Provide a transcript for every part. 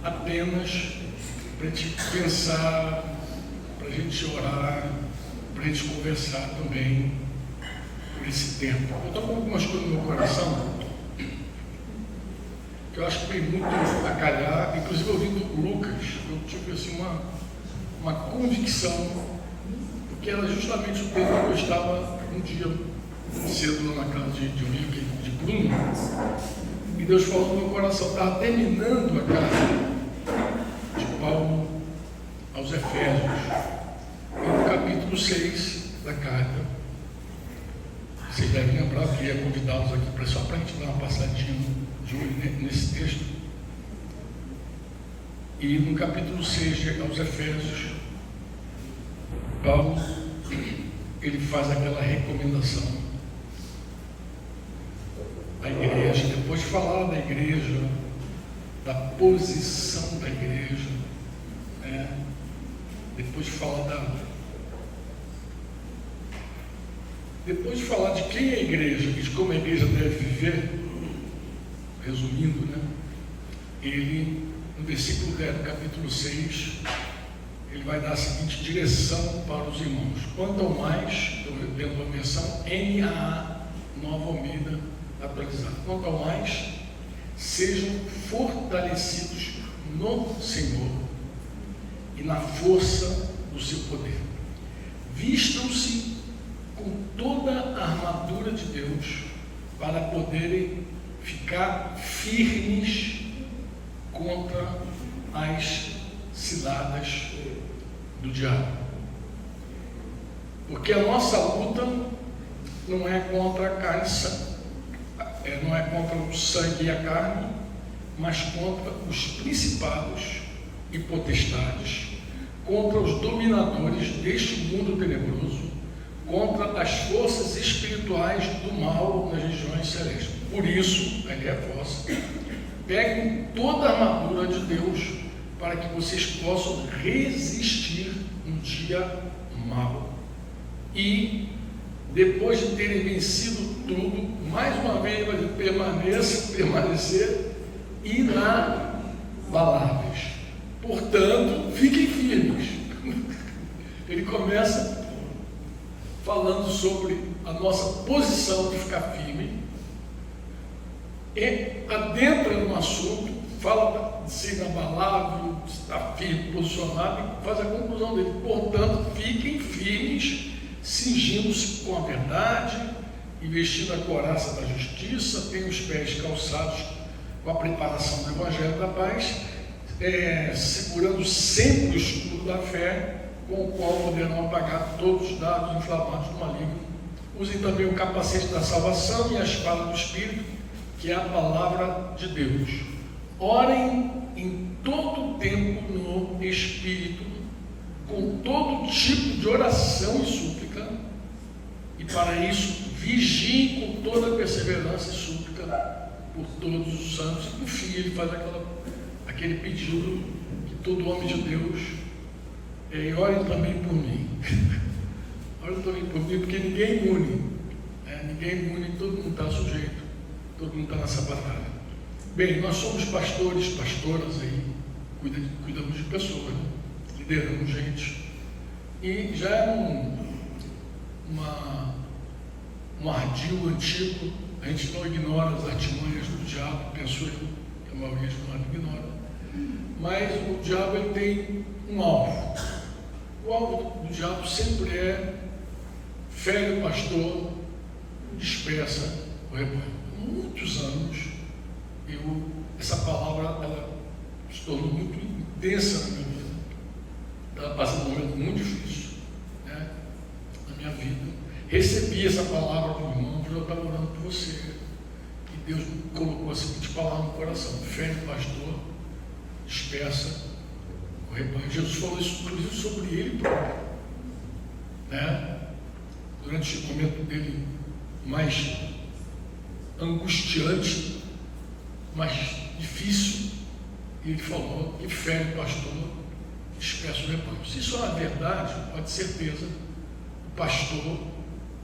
apenas para a gente pensar, para a gente orar, para a gente conversar também por esse tempo. Eu estou com algumas coisas no meu coração que eu acho que vem muito a calhar, inclusive ouvindo Lucas, eu tive assim uma convicção, porque era justamente o tema que eu estava um dia cedo lá na casa de Bruno, e Deus falou no meu coração, estava terminando a carta de Paulo aos Efésios, e no capítulo 6 da carta. Vocês devem lembrar que ia convidá-los aqui só para a gente dar uma passadinha de olho nesse texto. E no capítulo 6 aos Efésios, Paulo ele faz aquela recomendação à igreja, depois de falar da igreja, da posição da igreja, depois de falar de quem é a igreja e de como a igreja deve viver, resumindo, ele, no versículo 10 do capítulo 6, ele vai dar a seguinte direção para os irmãos. Quanto ao mais, estou lendo a versão NAA, Nova Almeida atualizada. Quanto ao mais, sejam fortalecidos no Senhor e na força do seu poder. Vistam-se com toda a armadura de Deus para poderem ficar firmes contra as ciladas do diabo. Porque a nossa luta não é contra a carne, não é contra o sangue e a carne, mas contra os principados e potestades, contra os dominadores deste mundo tenebroso, contra as forças espirituais do mal nas regiões celestes. Por isso, ele reforça, peguem toda a armadura de Deus para que vocês possam resistir no dia mau. E, depois de terem vencido tudo, mais uma vez vai permanecer inabaláveis. Portanto, fiquem firmes. Ele começa falando sobre a nossa posição de ficar firme, e adentra no assunto, fala de ser inabalável, de estar firme, posicionado, e faz a conclusão dele. Portanto, fiquem firmes, cingindo-se com a verdade e vestindo a couraça da justiça, tenham os pés calçados com a preparação do Evangelho da Paz, segurando sempre o escudo da fé, com o qual poderão apagar todos os dados inflamados do maligno. Usem também o capacete da salvação e a espada do Espírito, que é a palavra de Deus. Orem em todo o tempo no Espírito, com todo tipo de oração e súplica, e para isso vigiem com toda perseverança e súplica por todos os santos. E no fim ele faz aquele pedido que todo homem de Deus, orem também por mim. Orem também por mim, porque ninguém é imune. Ninguém é imune, todo mundo está sujeito, todo mundo está nessa batalha. Bem, nós somos pastores, pastoras aí, cuidamos de pessoas, lideramos gente, e já é um ardil antigo. A gente não ignora as artimanhas do diabo, penso eu, que a maioria de nós ignora, mas o diabo ele tem um alvo. O alvo do diabo sempre é: fere o pastor, dispersa o rebanho. Há muitos anos, essa palavra ela se tornou muito intensa na minha vida. Ela passa um momento muito difícil, na minha vida. Recebi essa palavra do irmão, que eu estava orando por você, e Deus me colocou a seguinte palavra no coração: fere o pastor, dispersa o rebanho. Jesus falou isso, inclusive, sobre ele próprio, durante o momento dele mais angustiante, mais difícil, e ele falou que fere o pastor, dispersa o rebanho. Se isso é uma verdade, pode ter certeza, o pastor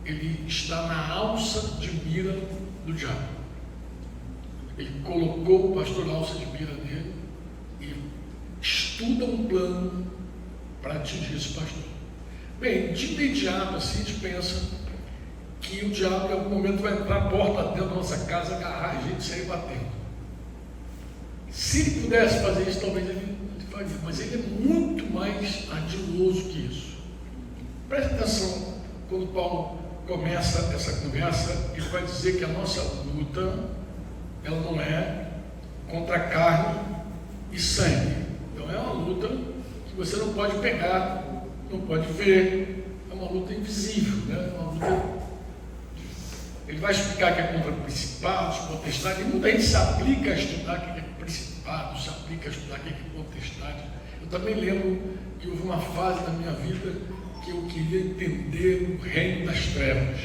ele está na alça de mira do diabo. Ele colocou o pastor na alça de mira dele e estuda um plano para atingir esse pastor. Bem, de imediato assim a gente pensa que o diabo em algum momento vai entrar a porta dentro da nossa casa, agarrar a gente e sair batendo. Se ele pudesse fazer isso, talvez ele faria, mas ele é muito mais ardiloso que isso. Preste atenção, quando Paulo começa essa conversa, ele vai dizer que a nossa luta, ela não é contra carne e sangue. Então é uma luta que você não pode pegar, não pode ver, é uma luta invisível, né? Uma luta. Ele vai explicar que é contra principados, potestades, e muita gente se aplica a estudar o que é principado, se aplica a estudar o que é potestade. Eu também lembro que houve uma fase da minha vida que eu queria entender o reino das trevas.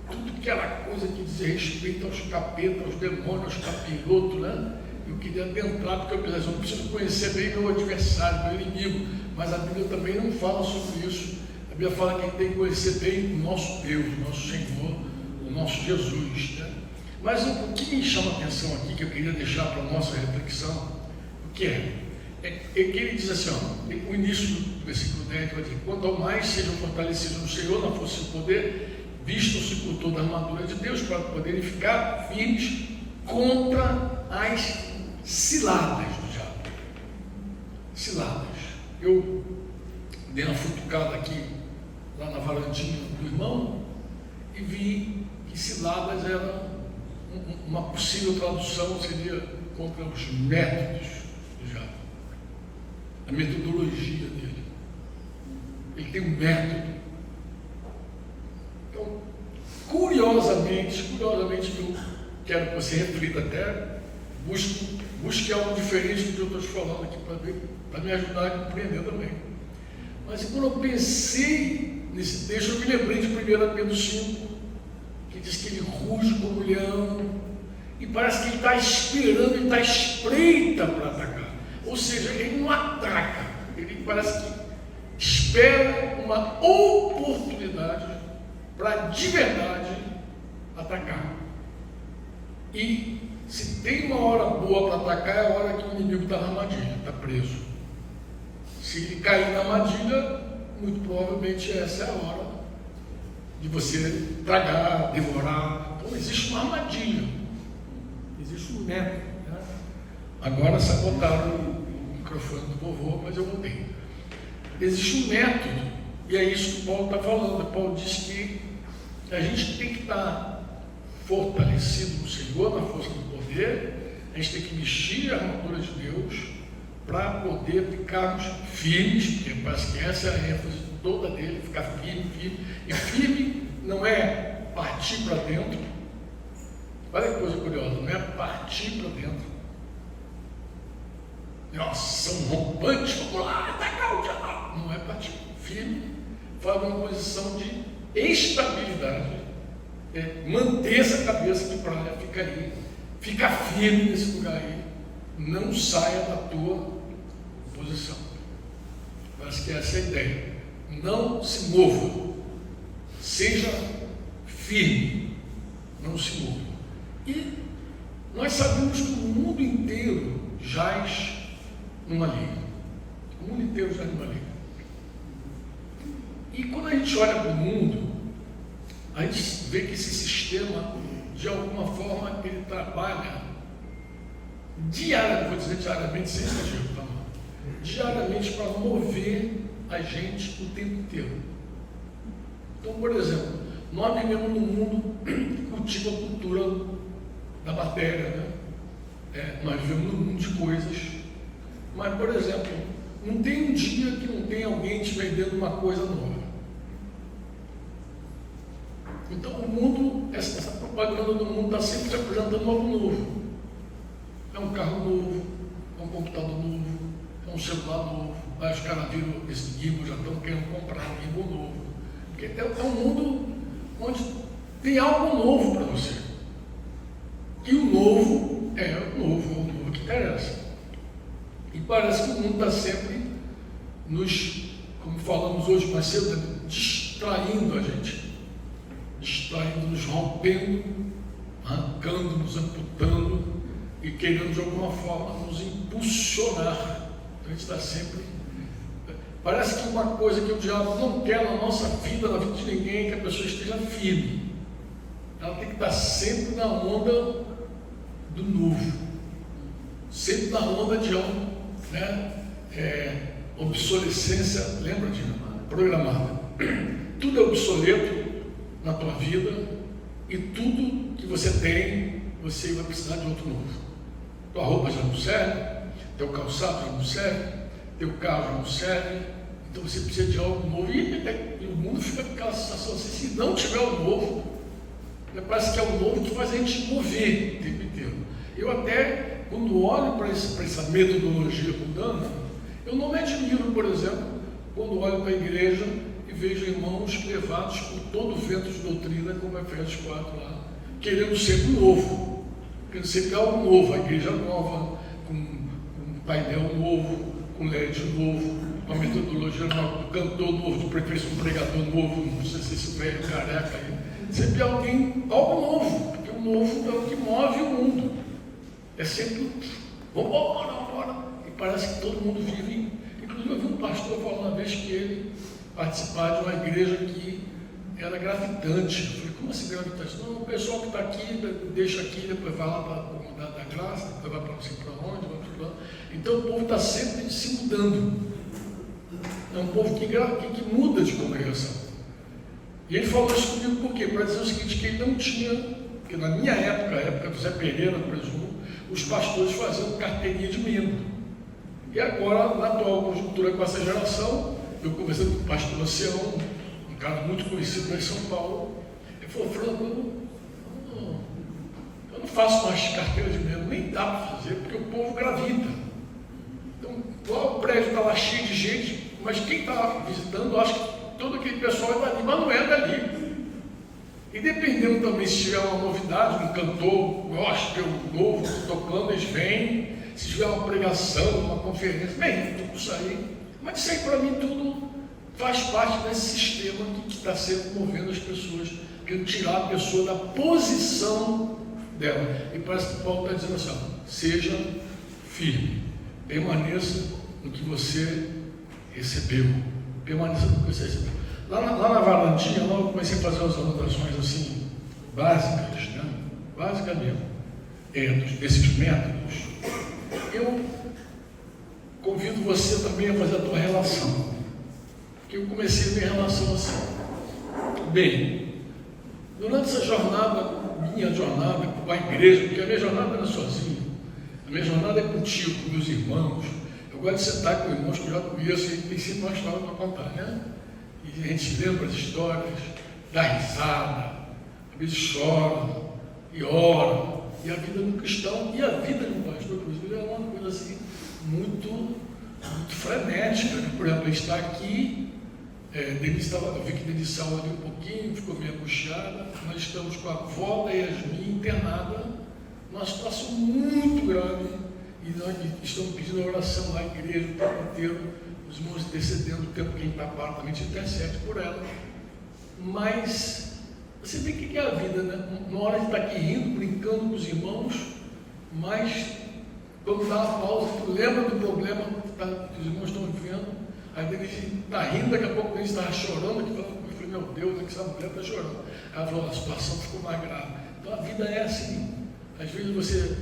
Então, tudo que era coisa que dizia respeito aos capetas, aos demônios, aos capirotos, né? Eu queria adentrar, porque eu pensava, eu não preciso conhecer bem meu adversário, meu inimigo, mas a Bíblia também não fala sobre isso. A Bíblia fala que a gente tem que conhecer bem o nosso Deus, o nosso Senhor, o nosso Jesus, né? Mas o que me chama a atenção aqui, que eu queria deixar para a nossa reflexão, o que é que ele diz assim, ó, o início do versículo 10 vai dizer: quanto ao mais sejam fortalecidos no Senhor, na força do poder, vistam-se por toda a armadura de Deus, para poderem ficar firmes contra as ciladas do diabo. Ciladas. Eu dei uma futucada aqui, lá na varandinha do irmão, e vi que ciladas era uma possível tradução, seria contra os métodos do diabo, a metodologia dele. Ele tem um método. Então, curiosamente, eu quero que você reflita até, busque algo diferente do que eu estou te falando aqui para me ajudar a compreender também. Mas quando eu pensei nesse texto, eu me lembrei de 1 Pedro 5, que diz que ele ruge como leão, e parece que ele está esperando, ele está à espreita para atacar. Ou seja, ele não ataca, ele parece que espera uma oportunidade para de verdade atacar. E se tem uma hora boa para atacar, é a hora que o inimigo está na armadilha, está preso. Se ele cair na armadilha, muito provavelmente essa é a hora de você tragar, devorar. Então existe uma armadilha, existe um método, né? Agora sabotaram o microfone do vovô, mas eu voltei. Existe um método, e é isso que o Paulo está falando. Paulo diz que a gente tem que estar fortalecido no Senhor, na força do poder, a gente tem que vestir a armadura de Deus para poder ficarmos firmes, porque parece que essa é a ênfase toda dele, ficar firme. E firme não é partir para dentro. Olha que coisa curiosa, não é partir para dentro. É uma ação rompante, vamos lá, atacar o diabo. Não é partir. Firme faz uma posição de estabilidade. Manter essa cabeça de praia, fica aí, fica firme nesse lugar aí, não saia da tua posição. Parece que essa é a ideia. Não se mova, seja firme, não se mova. E nós sabemos que o mundo inteiro jaz numa liga. O mundo inteiro jaz numa liga. E quando a gente olha para o mundo, a gente vê que esse sistema, de alguma forma, ele trabalha diariamente, vou dizer diariamente, sem exagero, tá? Diariamente para mover a gente o tempo inteiro. Então, por exemplo, nós vivemos num mundo que cultiva a cultura da matéria, né? Nós vivemos num mundo de coisas, mas, por exemplo, não tem um dia que não tem alguém te vendendo uma coisa nova. Então o mundo, essa propaganda do mundo está sempre te apresentando algo novo. É um carro novo, é um computador novo, é um celular novo. Aí os caras viram esse gimbal, já estão querendo comprar um gimbal novo. Porque é um mundo onde tem algo novo para você. E o novo é o novo que interessa. E parece que o mundo está sempre nos, como falamos hoje mais cedo, distraindo a gente. Distraindo, nos rompendo, arrancando, nos amputando e querendo de alguma forma nos impulsionar A gente está sempre... Parece que uma coisa que o diabo não quer na nossa vida, na vida de ninguém, é que a pessoa esteja firme. Ela tem que estar sempre na onda do novo, sempre na onda de algo, né? Obsolescência, lembra de programada. Tudo é obsoleto na tua vida e tudo que você tem, você vai precisar de outro novo. Tua roupa já não serve, teu calçado já não serve, teu carro já não serve, então você precisa de algo novo. E o mundo fica com aquela sensação assim, se não tiver o novo, parece que é o novo que faz a gente mover o tempo inteiro. Eu até, quando olho para essa metodologia mudando, eu não me admiro, por exemplo, quando olho para a igreja e vejo irmãos levados por todo o vento de doutrina, como Efésios 4 lá, querendo sempre novo, querendo sempre algo novo, a igreja nova, com um painel novo, com LED novo, uma metodologia nova, um cantor novo, de preferência um pregador novo, não sei se esse velho careca aí, sempre alguém, algo novo, porque o novo é o que move o mundo. É sempre, vamos embora. E parece que todo mundo vive. Inclusive, eu vi um pastor falando uma vez que ele participava de uma igreja que era gravitante. Eu falei, como assim gravitante? Não, o pessoal que está aqui, deixa aqui, depois vai lá para a comunidade da graça, depois vai para não sei para onde, vai para lá. Então o povo está sempre se mudando. É um povo que muda de congregação. E ele falou isso comigo por quê? Para dizer o seguinte, que ele não tinha, porque na minha época, a época do Zé Pereira, presumo, os pastores faziam carteirinha de membro. E agora, na atual conjuntura com essa geração, eu conversei com o pastor Oceano, um cara muito conhecido lá em São Paulo, ele falou, Franco, eu não faço mais carteira de membro, nem dá para fazer, porque o povo gravita. Então, lá o prédio está lá cheio de gente, mas quem está visitando, acha que todo aquele pessoal é dali, mas não é dali. E dependendo também, se tiver uma novidade, um cantor gospel novo tocando, eles vêm. Se tiver uma pregação, uma conferência, bem, tudo isso aí. Mas isso aí para mim tudo faz parte desse sistema que está sempre movendo as pessoas, querendo tirar a pessoa da posição dela. E parece que Paulo está dizendo assim, ó, seja firme, permaneça no que você recebeu. Permaneça no que você recebeu. Lá na varandinha, lá eu comecei a fazer umas anotações assim, básicas, né? Básicas mesmo, desses métodos. Eu convido você também a fazer a tua relação. Porque eu comecei a minha relação assim. Bem, durante essa jornada, minha jornada com a igreja, porque a minha jornada não é sozinha, a minha jornada é contigo, com meus irmãos. Eu gosto de sentar com irmãos que eu já conheço e tem sempre uma história para contar, né? E a gente lembra as histórias, dá risada, às vezes chora e ora. E a vida do cristão e a vida de um pastor, inclusive, é uma coisa assim muito frenética. Né? Por exemplo, ele está aqui, eu vi que Denise saiu ali um pouquinho, ficou meio angustiada. Nós estamos com a avó da Yasmin internada, numa situação muito grave. E nós estamos pedindo a oração lá na igreja o tempo inteiro, os irmãos intercedendo o tempo que a gente está parado, também a gente intercede por ela. Mas você vê o que é a vida, né? Uma hora a gente está aqui rindo, brincando com os irmãos, mas quando dá uma pausa, tu lembra do problema que os irmãos estão vivendo, aí a gente está rindo, daqui a pouco a gente está chorando, aqui, eu falei, meu Deus, essa mulher está chorando. Aí ela falou, a situação ficou mais grave. Então a vida é assim. Às vezes você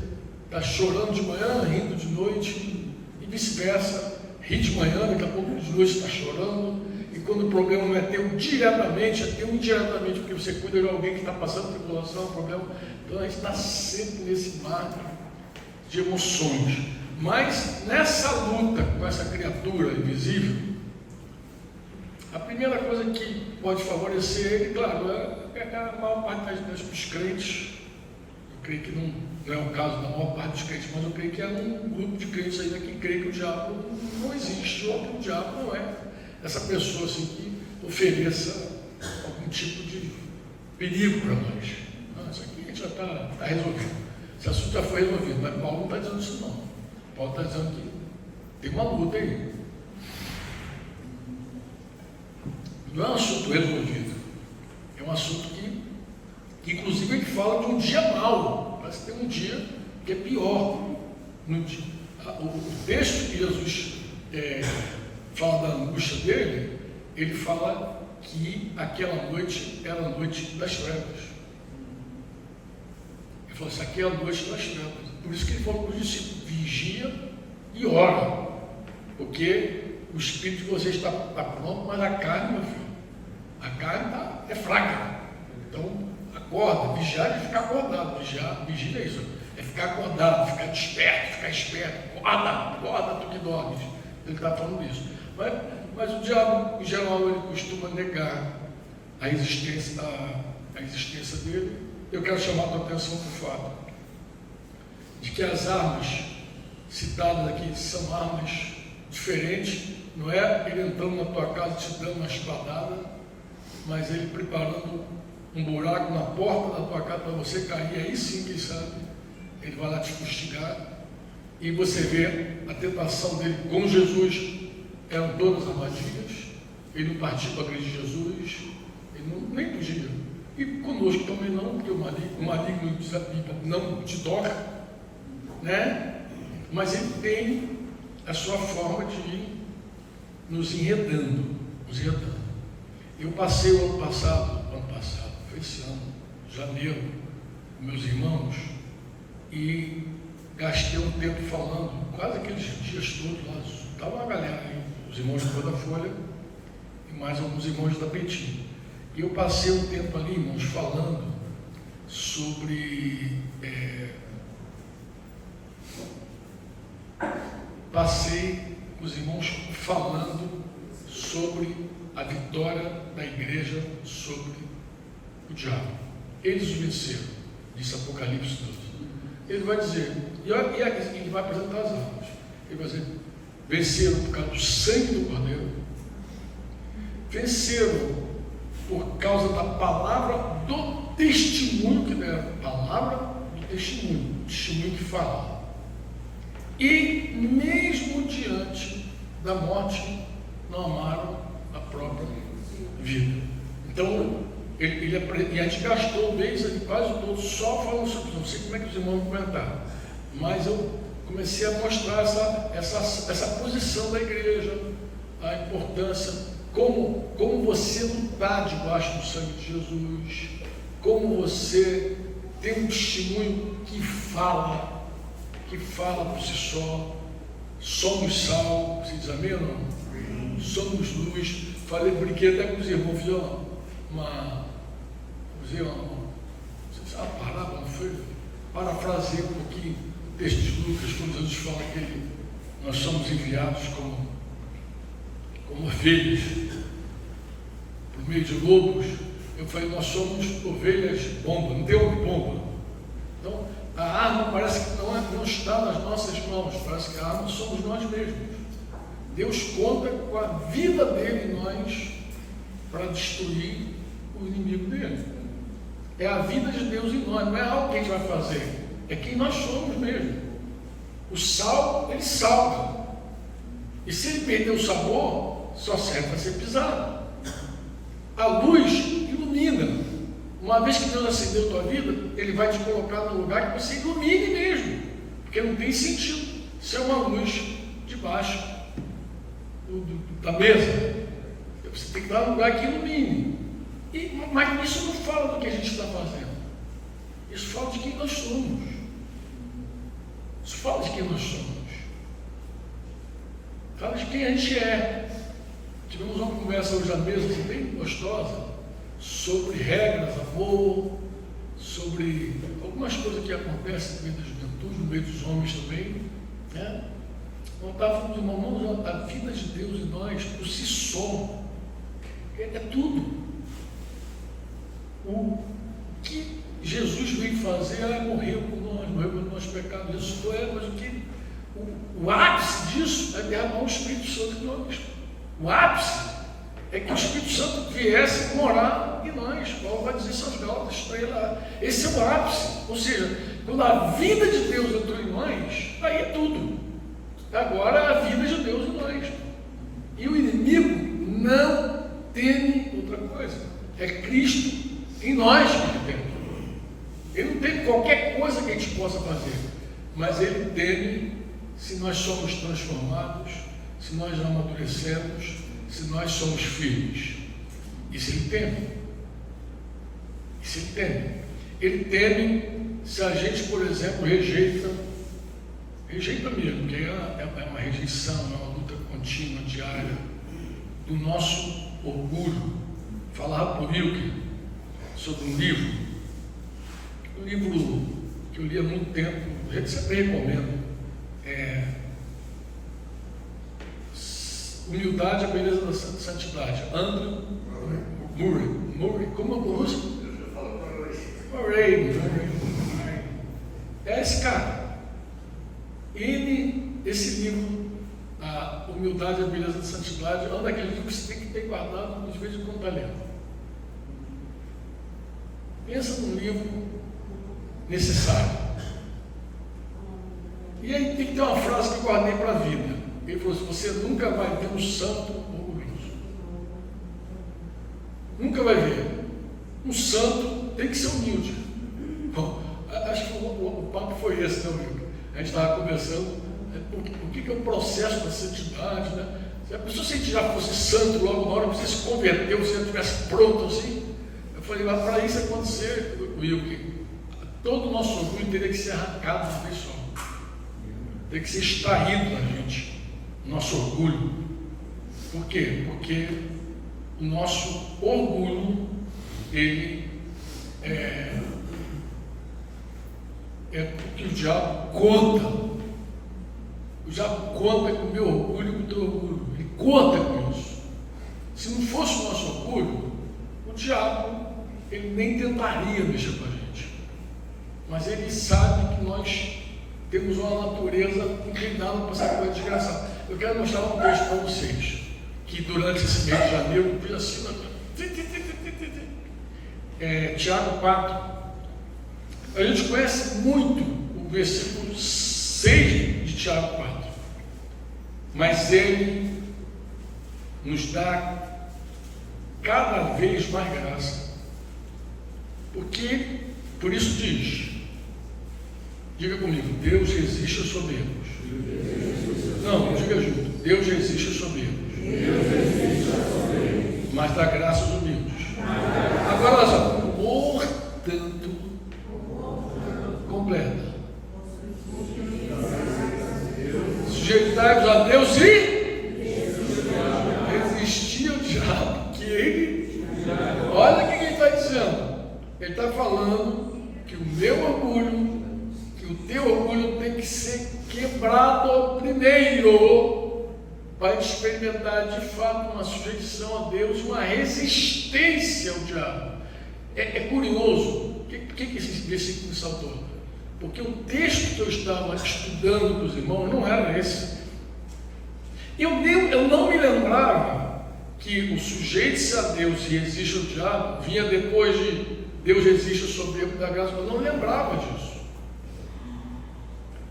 está chorando de manhã, rindo de noite, e vice-versa. Ri de manhã, daqui a pouco de noite está chorando, e quando o problema não é teu diretamente, é teu indiretamente, porque você cuida de alguém que está passando tribulação, problema. Então a gente está sempre nesse mar de emoções. Mas nessa luta com essa criatura invisível, a primeira coisa que pode favorecer ele, claro, é a maior parte dos crentes. Eu creio que não é o caso da maior parte dos crentes, mas eu creio que é um grupo de crentes ainda que crê que o diabo não existe, ou que o diabo não é essa pessoa assim, que ofereça algum tipo de perigo para nós. Não, isso aqui a gente já está resolvido. Esse assunto já foi resolvido, mas Paulo não está dizendo isso não. Paulo está dizendo que tem uma luta aí. Não é um assunto resolvido, é um assunto que inclusive ele fala de um dia mau. Parece que tem um dia que é pior. O texto que Jesus angústia dele, ele fala que aquela noite era a noite das trevas. Ele falou, isso aqui é a noite das trevas. Por isso que ele falou para os discípulos, vigia e ora, porque o espírito de vocês está pronto, mas a carne, meu filho, a carne é fraca. Então, acorda, vigiar é ficar acordado. Vigia é isso, é ficar acordado, ficar desperto, ficar esperto. Acorda, tu que dormes. Ele está falando isso. Mas o diabo, em geral, ele costuma negar a existência dele. Eu quero chamar a tua atenção para o fato de que as armas citadas aqui são armas diferentes. Não é ele entrando na tua casa te dando uma espadada, mas ele preparando um buraco na porta da tua casa para você cair. Aí sim, quem sabe, ele vai lá te fustigar. E você vê a tentação dele com Jesus, eram todas armadilhas. Ele não partiu para agredir Jesus, ele nem podia. E conosco também não, porque o maligno não te toca, né? Mas ele tem a sua forma de ir nos enredando. Eu passei o ano passado, foi esse ano, janeiro, com meus irmãos, e gastei um tempo falando, quase aqueles dias todos lá, estava uma galera aí, os irmãos da Cor da Folha e mais alguns irmãos da Petit. E eu passei um tempo ali, irmãos, falando sobre passei com os irmãos falando sobre a vitória da igreja sobre o diabo. Eles o venceram, disse Apocalipse 12. Ele vai dizer, e ele vai apresentar as armas. Ele vai dizer, venceram por causa do sangue do Cordeiro, venceram por causa da palavra do testemunho que deram, palavra do testemunho que fala. E mesmo diante da morte, não amaram a própria vida. Então, e a gente gastou o mês ali quase todo só falando sobre isso. Não sei como é que os irmãos vão comentar, mas eu comecei a mostrar essa posição da igreja, a importância, como você não está debaixo do sangue de Jesus, como você tem um testemunho que fala por si só. Somos sal, você diz amém ou não? Somos luz. Brinquei até com os irmãos, fiz uma parábola, não foi? Parafraseei um pouquinho o texto de Lucas, quando Jesus fala que nós somos enviados como ovelhas por meio de lobos. Eu falei, nós somos ovelhas bomba, não tem bomba. Então, a arma parece que não está nas nossas mãos, parece que a arma somos nós mesmos. Deus conta com a vida dele em nós para destruir o inimigo dele. É a vida de Deus em nós, não é algo que a gente vai fazer, é quem nós somos mesmo. O sal, ele salga, e se ele perder o sabor, só serve para ser pisado. A luz ilumina. Uma vez que Deus acendeu a tua vida, ele vai te colocar num lugar que você ilumine mesmo, porque não tem sentido ser uma luz debaixo da mesa. Você tem que dar um lugar que ilumine. Mas isso não fala do que a gente está fazendo, isso fala de quem nós somos. Isso fala de quem nós somos, fala de quem a gente é. Tivemos uma conversa hoje à mesa bem gostosa sobre regras, amor, sobre algumas coisas que acontecem no meio da juventude, no meio dos homens também, né? Então estava falando, irmãos, a vida de Deus em nós por si só é tudo. O que Jesus veio fazer, morreu por nós, morreu pelos nossos pecados, ressuscitou, mas o ápice disso é derramar o Espírito Santo em nós. O ápice é que o Espírito Santo viesse morar em nós. Paulo vai dizer isso aos Gálatas, está aí lá. Esse é o ápice, ou seja, quando a vida de Deus entrou em nós, aí é tudo. Agora é a vida de Deus em nós. E o inimigo não teme outra coisa, é Cristo em nós que ele teme. Ele não teme qualquer coisa que a gente possa fazer, mas ele teme se nós somos transformados, se nós amadurecemos, se nós somos filhos. Isso ele teme. Isso ele teme. Ele teme se a gente, por exemplo, rejeita mesmo, que é uma rejeição, é uma luta contínua, diária, do nosso orgulho. Falava para o Wilke sobre um livro que eu li há muito tempo, eu sempre recomendo, Humildade e a Beleza da Santidade, Andrew Murray, como eu pronuncia? Murray. É esse cara. Esse livro, a Humildade e a Beleza da Santidade, é um daqueles livros que você tem que ter guardado, às vezes, quando está lendo. Pensa num livro necessário. E aí tem que ter uma frase que eu guardei para a vida. Ele falou assim: você nunca vai ver um santo orgulhoso. Nunca vai ver. Um santo tem que ser humilde. Bom, acho que o papo foi esse, não, Wilke? A gente estava conversando o que é o processo da santidade, né? Se a pessoa já fosse santo logo na hora que você se converteu, você já estivesse pronto assim, eu falei, mas para isso acontecer, Wilke, todo o nosso orgulho teria que ser arrancado de uma vez só. Teria que ser extraído da gente, nosso orgulho. Por quê? Porque o nosso orgulho, ele porque o diabo conta. O diabo conta com o meu orgulho e com o teu orgulho. Ele conta com isso. Se não fosse o nosso orgulho, o diabo, ele nem tentaria mexer com a gente. Mas ele sabe que nós temos uma natureza inclinada para essa coisa desgraçada. Eu quero mostrar um texto para vocês, que durante esse mês de janeiro, eu fiz assim, Tiago 4. A gente conhece muito o versículo 6 de Tiago 4, mas ele nos dá cada vez mais graça, porque, por isso diz, diga comigo, Deus resiste aos soberbos. Não, diga junto, Deus resiste aos soberbos, mas dá graça aos humildes. Agora olha só, portanto, completa. Sujeitai-vos a Deus e resistir ao diabo, que ele, olha o que ele está dizendo. Ele está falando que o meu orgulho, que o teu orgulho tem que ser quebrado primeiro, para experimentar de fato uma sujeição a Deus, uma resistência ao diabo. É curioso, o que esse versículo me saltou? Porque o texto que eu estava estudando com os irmãos não era esse. Eu não me lembrava que o sujeite-se a Deus e resiste ao diabo vinha depois de Deus resiste ao soberbo da graça. Eu não lembrava disso.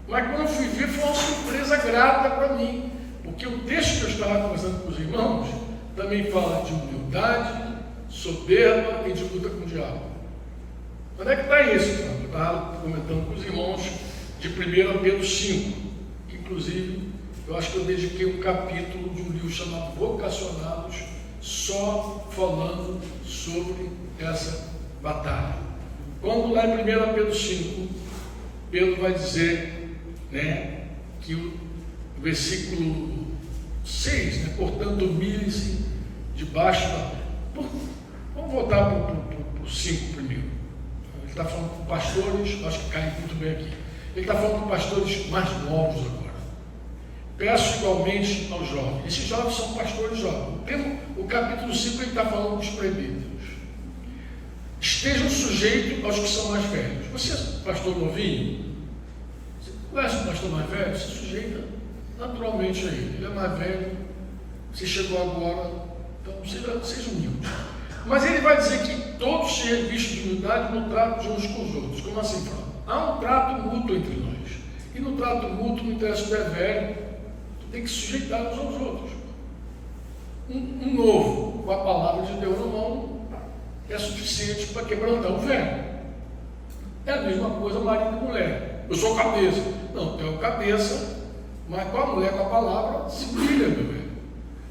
Mas quando eu fui ver, foi uma surpresa grata para mim. Porque o texto que eu estava conversando com os irmãos também fala de humildade, soberba e de luta com o diabo. Onde é que está isso? Eu estava comentando com os irmãos de 1 Pedro 5, que inclusive eu acho que eu dediquei um capítulo de um livro chamado Vocacionados, só falando sobre essa batalha. Quando lá em 1 Pedro 5, Pedro vai dizer, né, que o versículo 6, né, portanto humilhe-se debaixo da... Vamos voltar para o 5 primeiro. Ele está falando com pastores, acho que cai muito bem aqui. Ele está falando com pastores mais novos agora. Peço igualmente aos jovens. Esses jovens são pastores jovens. O capítulo 5 ele está falando dos presbíteros. Estejam sujeitos aos que são mais velhos. Você é pastor novinho? Você conhece um pastor mais velho? Você sujeita naturalmente a ele. Ele é mais velho. Você chegou agora. Então seja humilde. Mas ele vai dizer que todos se revistem de humildade no trato de uns com os outros. Como assim fala? Há um trato mútuo entre nós. E no trato mútuo, não interessa se é velho, tu tem que sujeitar uns aos outros. Um novo, com a palavra de Deus na mão, é suficiente para quebrantar o velho. É a mesma coisa marido e mulher. Eu sou cabeça. Não, tu é o cabeça, mas com a mulher, com a palavra, se brilha, meu velho.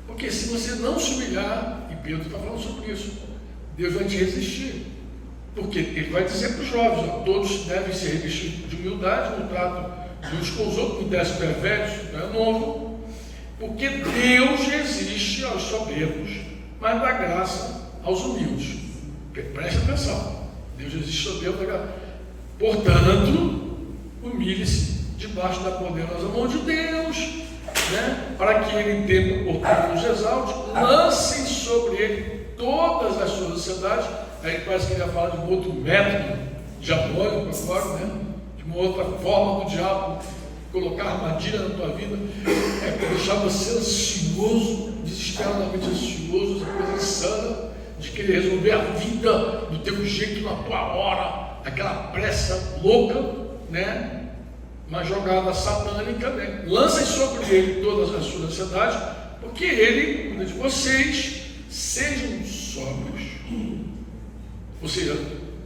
Porque Porque se você não se humilhar, e Pedro está falando sobre isso, Deus vai te resistir. Porque ele vai dizer para os jovens, ó, todos devem ser revestidos de humildade no trato de uns com os outros, não desce perversos, não é novo. Porque Deus resiste aos soberbos, mas dá graça aos humildes. Preste atenção. Deus resiste aos soberbos, dá graça. Portanto, humilhe-se debaixo da poderosa mão de Deus, né? Para que ele, em tempo oportuno, os exalte, lancem sobre ele todas as suas ansiedades. Aí parece que ele ia falar de um outro método diabólico agora, né? De uma outra forma do diabo colocar armadilha na tua vida, para deixar você ansioso, desesperadamente ansioso, essa coisa insana, de querer resolver a vida do teu jeito, na tua hora, aquela pressa louca, né? Uma jogada satânica, né? Lancem sobre ele todas as suas ansiedades, porque ele cuida de vocês. Sejam sóbrios, ou seja,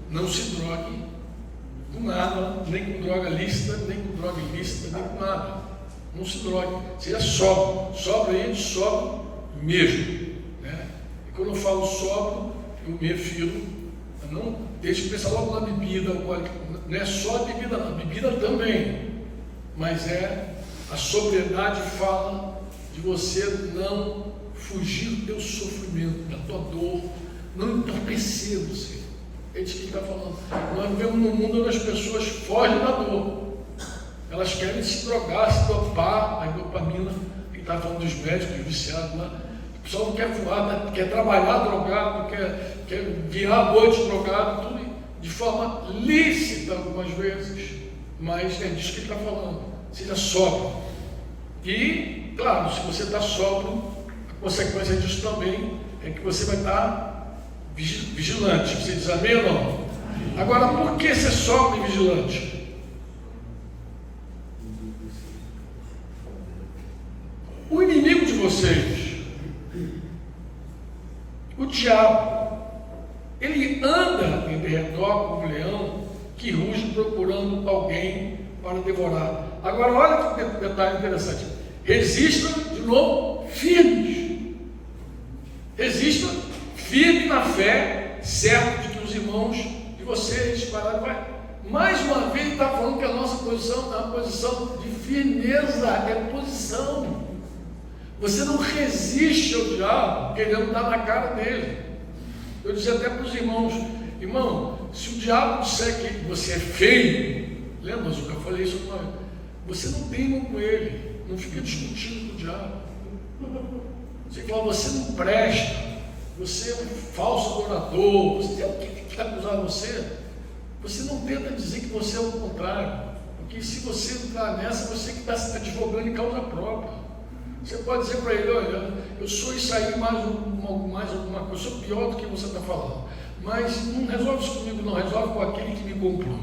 não se drogue com nada, nem com droga lícita, nem com droga ilícita, nem com nada. Não se drogue, seja sóbrio. Sóbrio aí, sóbrio mesmo, né? E quando eu falo sóbrio, eu me refiro a não deixe de pensar logo na bebida alcoólica. Não é só a bebida, não, a bebida também, mas a sobriedade fala de você não fugir do teu sofrimento, da tua dor, não entorpecer você. É disso que ele está falando. Nós vivemos num mundo onde as pessoas fogem da dor. Elas querem se drogar, se dopar, a dopamina, que está falando dos médicos viciados lá. O pessoal não quer voar, quer trabalhar drogado, quer virar a noite drogado, tudo de forma lícita algumas vezes. Mas é disso que ele está falando. Seja sóbrio. E, claro, se você está sóbrio, a consequência disso também é que você vai estar vigilante. Você diz amém ou não? Agora, por que ser sóbrio e vigilante? O inimigo de vocês, o diabo, ele anda em redor como um leão que ruge procurando alguém para devorar. Agora, olha que detalhe interessante. Resistam, de novo, firmes. Resistam firme na fé, certo de que os irmãos de vocês mais uma vez ele está falando que a nossa posição é uma posição de firmeza, é posição. Você não resiste ao diabo querendo dar na cara dele. Eu disse até para os irmãos, irmão, se o diabo disser que você é feio, lembra, Zuca, eu falei isso uma vez, você não teima com ele, não fica discutindo com o diabo. Você fala, você não presta, você é um falso adorador, você tem alguém que quer acusar você. Você não tenta dizer que você é o contrário, porque se você entrar nessa, você que está se advogando em causa própria. Você pode dizer para ele, olha, eu sou isso aí, mais alguma coisa, eu sou pior do que você está falando, mas não resolve isso comigo não, resolve com aquele que me comprou.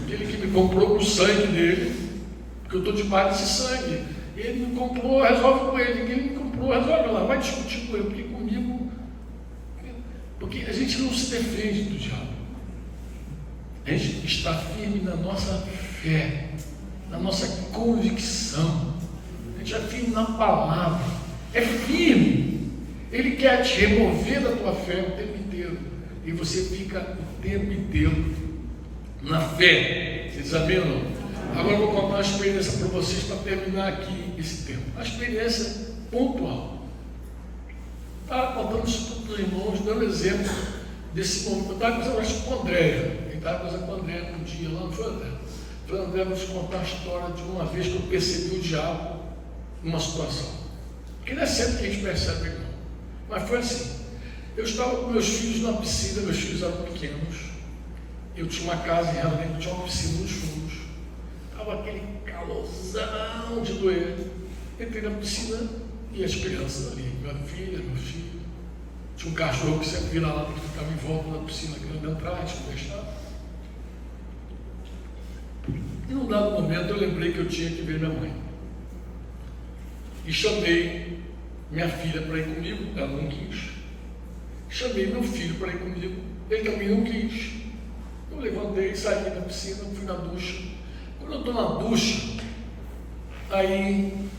Aquele que me comprou com o sangue dele, porque eu estou debaixo desse sangue. Ele me comprou, resolve com ele. Ele me comprou, resolve lá, vai discutir com ele, porque comigo. Porque a gente não se defende do diabo. A gente está firme na nossa fé, na nossa convicção. A gente é firme na palavra. É firme. Ele quer te remover da tua fé o tempo inteiro. E você fica o tempo inteiro na fé. Vocês sabem ou não? Agora eu vou contar uma experiência para vocês para terminar aqui esse tempo. Uma experiência pontual. Estava contando isso para os irmãos, dando exemplo desse momento. Eu estava conversando com o André. Ele estava conversando com o André um dia lá, não foi, André? Falei, André, vou te contar a história de uma vez que eu percebi o diabo numa situação. Porque não é sempre que a gente percebe, não. Mas foi assim. Eu estava com meus filhos na piscina, meus filhos eram pequenos. Eu tinha uma casa em Realengo, tinha uma piscina nos fundos. Estava aquele calorzão de doer. Entrei na piscina e as crianças ali, minha filha, meu filho. Tinha um cachorro que sempre vira lá, porque ficava em volta da piscina, querendo entrar, a gente não deixava. E num dado momento eu lembrei que eu tinha que ver minha mãe. E chamei minha filha para ir comigo, ela não quis. Chamei meu filho para ir comigo, ele também não quis. Eu levantei, saí da piscina, fui na ducha. Quando eu estou na ducha, aí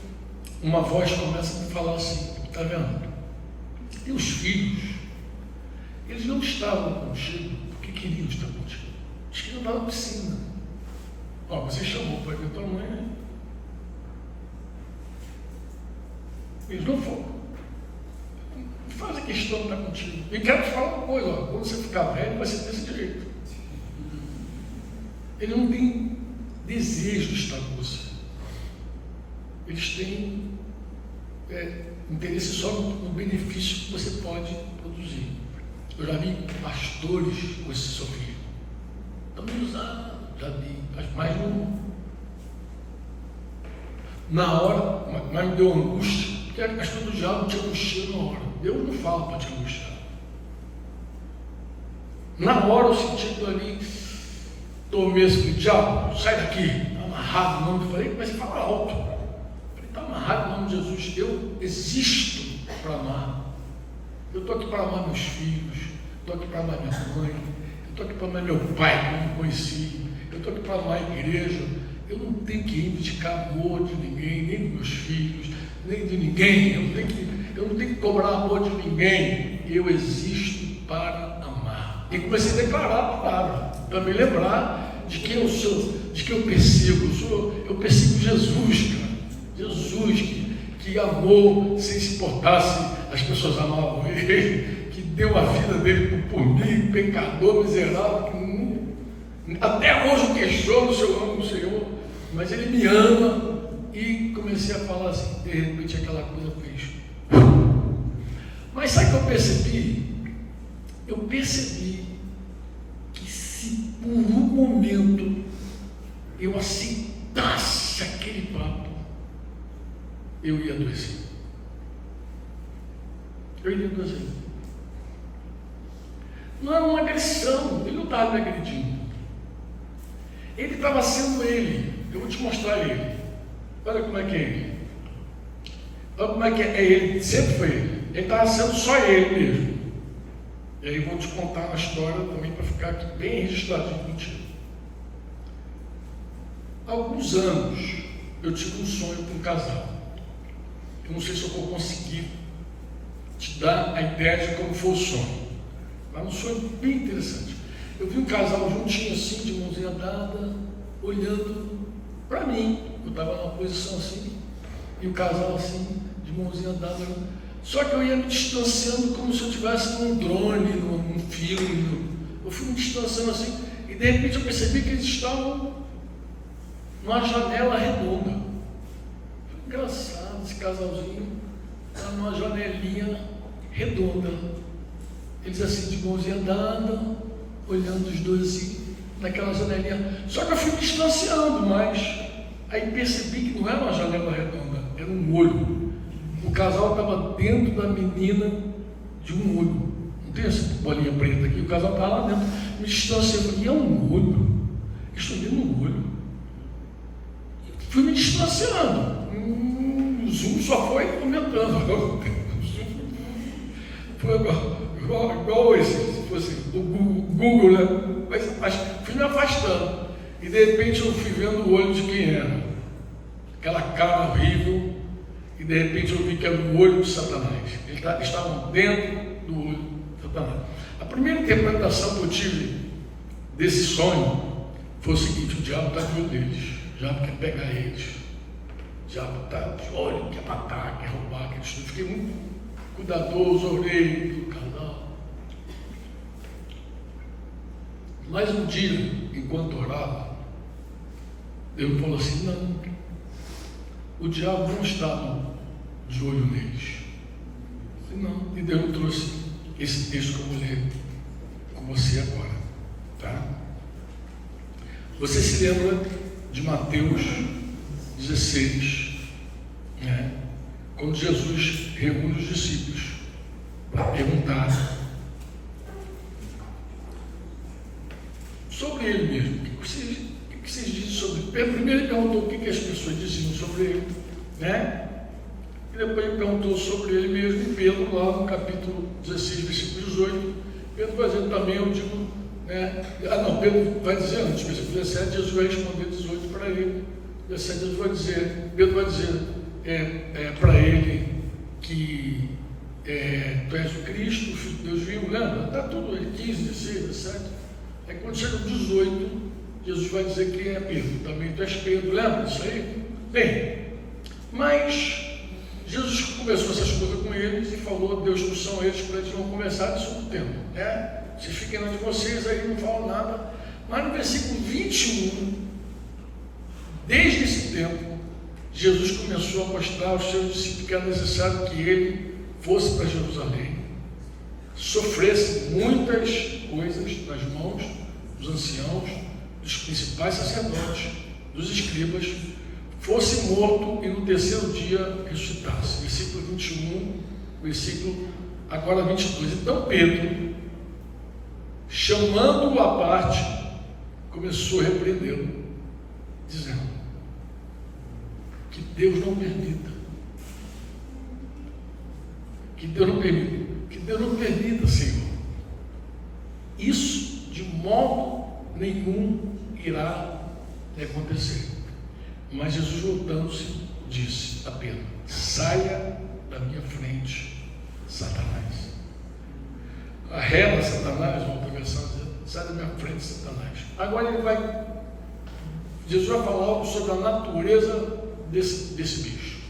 uma voz começa a me falar assim, Está vendo? E os filhos, eles não estavam contigo porque queriam estar contigo. Eles queriam estar na piscina. Ó, você chamou para ver tua mãe, né? Eles não foram. Não faz a questão de estar contigo. E quero te falar uma coisa, ó, quando você ficar velho, vai ser desse jeito. Ele não tem desejo de estar com você. Eles têm interesse só no benefício que você pode produzir. Eu já vi pastores com esse sofrimento. Também usaram, já vi, mas não. Na hora, mas me deu angústia, porque as coisas do diabo te angustiam na hora. Deus não fala para te angustiar. Na hora eu senti aquilo ali, tomei esse diabo, sai daqui, está amarrado no nome. Eu falei, mas você fala alto. Eu falei, está amarrado no nome de Jesus. Eu existo para amar. Eu estou aqui para amar meus filhos, estou aqui para amar minha mãe, eu estou aqui para amar meu pai, que eu não conheci, eu estou aqui para amar a igreja. Eu não tenho que reivindicar amor de ninguém, nem dos meus filhos, nem de ninguém. Eu não tenho que cobrar amor de ninguém. Eu existo para amar. E comecei a declarar a palavra, para me lembrar de quem eu sou, de quem eu persigo. Eu persigo Jesus, cara. Jesus que amou sem se importar se as pessoas amavam ele, que deu a vida dele por mim, pecador, miserável, que até hoje eu questiono se eu amo o Senhor, mas ele me ama. E comecei a falar assim, de repente aquela coisa fez. Mas sabe o que eu percebi? Eu percebi que se por um momento eu aceitasse aquele papo, eu ia adoecer. Eu iria adoecer. Não era uma agressão, ele não estava me agredindo. Ele estava sendo ele. Eu vou te mostrar ele. Olha como é que é ele. Olha como é que é ele, sempre foi ele. Ele estava sendo só ele mesmo. E aí eu vou te contar uma história também para ficar aqui bem registradinho contigo. Há alguns anos eu tive um sonho com um casal. Eu não sei se eu vou conseguir te dar a ideia de como foi o sonho. Mas um sonho bem interessante. Eu vi um casal juntinho assim, de mãozinha dada, olhando para mim. Eu estava numa posição assim, e o casal assim, de mãozinha dada. Só que eu ia me distanciando como se eu estivesse num drone, num filme. Eu fui me distanciando assim, e de repente eu percebi que eles estavam numa janela redonda. Engraçado, esse casalzinho estava numa janelinha redonda. Eles assim, de mãozinha dada, olhando os dois assim, naquela janelinha. Só que eu fui me distanciando, mas aí percebi que não era uma janela redonda, era um olho. O casal estava dentro da menina de um olho. Não tem essa bolinha preta aqui, o casal estava lá dentro. Me distanciando, e é um olho. Estou vendo um olho. Fui me distanciando. O Zoom só foi aumentando. Foi igual esse, se fosse o Google, né? Mas fui me afastando. E de repente eu fui vendo o olho de quem era. Aquela cara horrível. E de repente eu vi que era o olho de Satanás. Eles estavam dentro do olho de Satanás. A primeira interpretação que eu tive desse sonho foi o seguinte: o diabo está de olho deles. O diabo quer pegar eles. O diabo está de olho, quer matar, quer roubar, quer destruir. Fiquei muito cuidadoso, orei pelo casal. Mas um dia, enquanto orava, Deus falou assim: não, o diabo não estava de olho neles. Eu disse, não. E Deus trouxe esse texto que eu vou ler com você agora, tá? Você se lembra de Mateus 16, né? Quando Jesus reúne os discípulos para perguntar sobre ele mesmo. O que vocês dizem sobre ele? Primeiro ele perguntou o que as pessoas diziam sobre ele, né? E depois ele perguntou sobre ele mesmo. E Pedro, lá no capítulo 16, versículo 18, Pedro vai dizer também, eu digo, né? Pedro vai dizer antes, versículo 17, Jesus vai responder 18 para ele. 17, Jesus vai dizer, Pedro vai dizer para ele, que tu és o Cristo, o Filho de Deus vivo, lembra? Está tudo aí, 15, 16, 17. Aí quando chega no 18, Jesus vai dizer quem é Pedro. Também tu és Pedro, lembra disso aí? Bem, mas Jesus começou essas coisas com eles e falou: Deus não são eles, para eles não começarem sobre o tempo, né? Vocês fiquem na de vocês aí, não falam nada. Mas no versículo 21, desde esse tempo, Jesus começou a mostrar aos seus discípulos que era necessário que ele fosse para Jerusalém, sofresse muitas coisas nas mãos dos anciãos, dos principais sacerdotes, dos escribas, fosse morto e no terceiro dia ressuscitasse. Versículo 21, versículo agora 22. Então Pedro, chamando-o à parte, começou a repreendê-lo, dizendo que Deus não permita, que Deus não permita, Senhor, isso de modo nenhum irá acontecer. Mas Jesus, voltando-se, disse a Pedro: saia da minha frente, Satanás. Arreda, Satanás, outra versão dizendo: sai da minha frente, Satanás. Agora Jesus vai falar algo sobre a natureza desse bicho.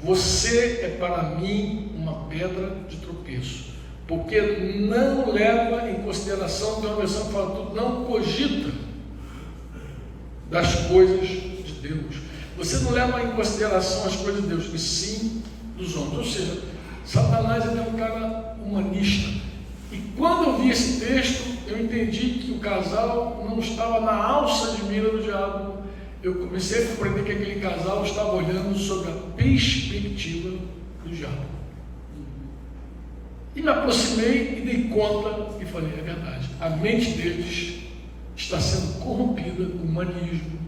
Você é para mim uma pedra de tropeço, porque não leva em consideração, tem uma versão que fala tudo, não cogita das coisas de Deus. Você não leva em consideração as coisas de Deus, e sim dos homens. Ou seja, Satanás é um cara humanista. E quando eu vi esse texto, eu entendi que o casal não estava na alça de mira do diabo. Eu comecei a compreender que aquele casal estava olhando sobre a perspectiva do diabo. E me aproximei e dei conta e falei: é verdade, a mente deles está sendo corrompida com humanismo.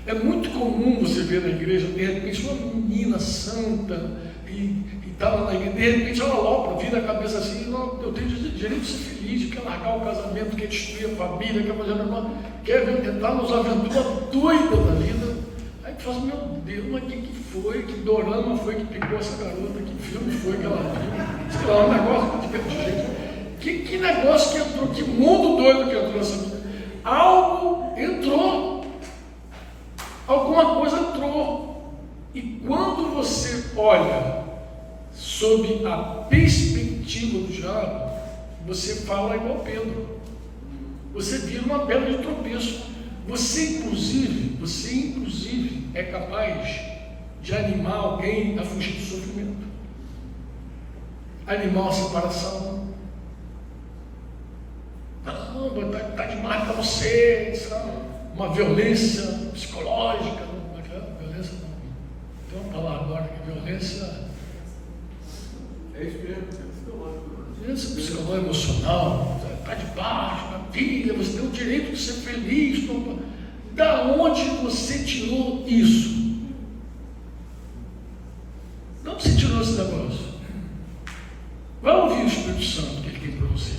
É muito comum você ver na igreja, de repente, uma menina santa e estava na igreja, de repente ela alopra, vira a cabeça assim: não, eu tenho direito de ser feliz, quer largar o casamento, quer destruir a família, quer fazer uma, quer entrar nos aventuras doida da vida. Aí tu fala: meu Deus, mas que foi? Que dorama foi que picou essa garota? Que filme foi que ela viu? Sei lá, um negócio de gente. Que negócio que entrou? Que mundo doido que entrou nessa vida? Algo entrou. Alguma coisa entrou. E quando você olha sob a perspectiva do diabo, você fala igual Pedro. Você vira uma pedra de tropeço. Você inclusive é capaz de animar alguém a fugir do sofrimento, animar a separação. Não, está demais para você, sabe? Uma violência psicológica. Violência não. Tem uma palavra agora que violência é isso mesmo, violência psicológica, emocional. Está de baixo, minha filha, você tem o direito de ser feliz. Da onde você tirou isso? De onde você tirou esse negócio? Vai ouvir o Espírito Santo que ele tem para você.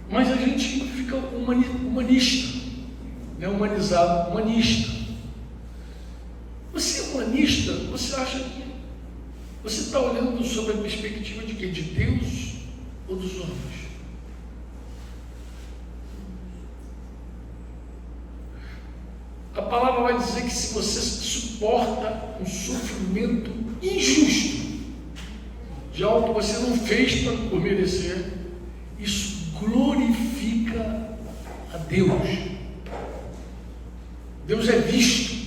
Mas a gente fica humanista, né? Humanizado, humanista. Você é humanista, você acha que você está olhando sobre a perspectiva de quê? De Deus ou dos homens? A palavra vai dizer que se você suporta um sofrimento injusto de algo que você não fez por merecer, isso glorifica a Deus. Deus é visto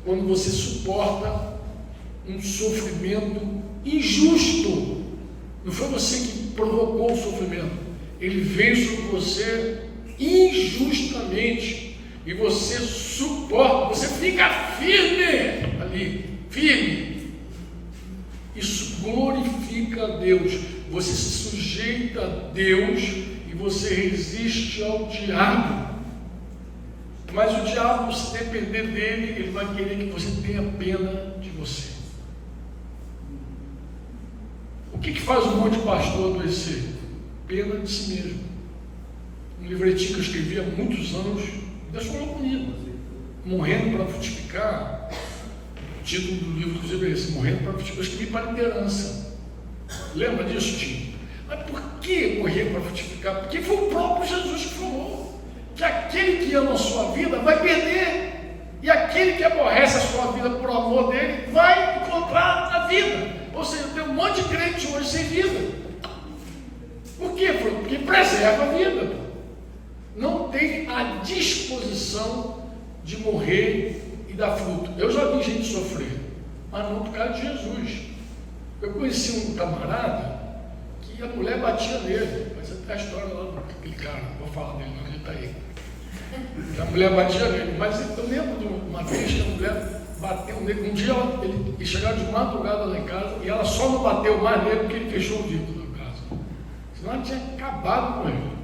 quando você suporta um sofrimento injusto. Não foi você que provocou o sofrimento, ele veio sobre você injustamente. E você suporta, você fica firme ali, firme. Isso glorifica a Deus. Você se sujeita a Deus e você resiste ao diabo. Mas o diabo, se depender dele, ele vai querer que você tenha pena de você. O que faz um monte de pastor adoecer? Pena de si mesmo. Um livretinho que eu escrevi há muitos anos, Deus falou comigo. morrendo para frutificar. O título do livro, inclusive, é esse: Morrendo para Frutificar. Eu escrevi para liderança. Lembra disso, Tim? Mas por que morrer para frutificar? Porque foi o próprio Jesus que falou que aquele que ama a sua vida vai perder, e aquele que aborrece a sua vida por amor dele vai encontrar a vida. Ou seja, tem um monte de crente hoje sem vida. Por quê? Porque preserva a vida. Não tem a disposição de morrer e dar fruto. Eu já vi gente sofrer, mas não por causa de Jesus. Eu conheci um camarada que a mulher batia nele. Mas até a história lá daquele cara, não vou falar dele não, ele está aí. A mulher batia nele. Mas eu lembro de uma vez que a mulher bateu nele. Um dia ele chegava de madrugada lá em casa e ela só não bateu mais nele porque ele fechou o vidro da casa. Senão ela tinha acabado com ele.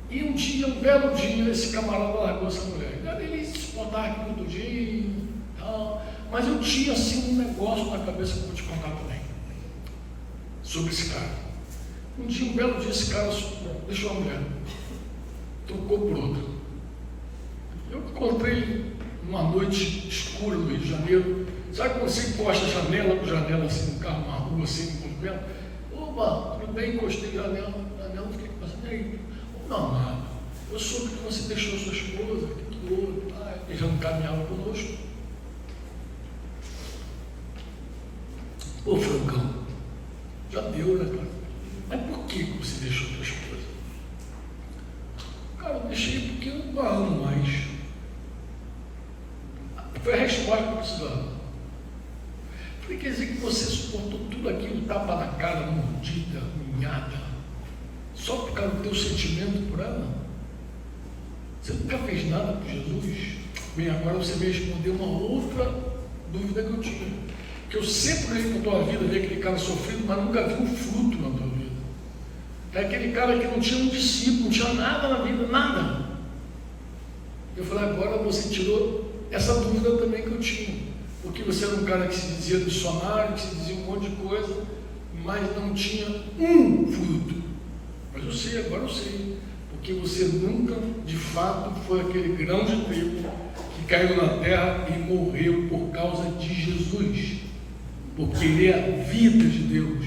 E um dia, um belo dia, esse camarada largou essa mulher. Ele se suportava aqui todo dia e tal. Mas eu tinha assim um negócio na cabeça que eu vou te contar também. Sobre esse cara. Um dia, um belo dia, esse cara deixou a mulher. Trocou por outra. Eu encontrei ele numa noite escura no Rio de Janeiro. Sabe quando você encosta janela com janela assim, no carro, uma rua assim, no movimento? Opa, tudo bem, encostei janela, fiquei passando aí. Não, nada. Eu soube que você deixou sua esposa, que outro, ele já não caminhava conosco. Ô Francão, já deu, né, cara? Mas por que você deixou sua esposa? Cara, eu deixei porque eu não a amo mais. Foi a resposta que eu precisava. Falei, quer dizer que você suportou tudo aquilo, tapa na cara, mordida, unhada, só por causa do teu sentimento por ela? Você nunca fez nada por Jesus? Bem, agora você me respondeu uma outra dúvida que eu tinha. Que eu sempre olhei para a tua vida, vi aquele cara sofrendo, mas nunca vi um fruto na tua vida. É aquele cara que não tinha um discípulo, não tinha nada na vida, nada. Eu falei, agora você tirou essa dúvida também que eu tinha. Porque você era um cara que se dizia missionário, que se dizia um monte de coisa, mas não tinha um fruto. Mas eu sei, agora eu sei. Porque você nunca, de fato, foi aquele grão de trigo que caiu na terra e morreu por causa de Jesus. Porque ele é a vida de Deus.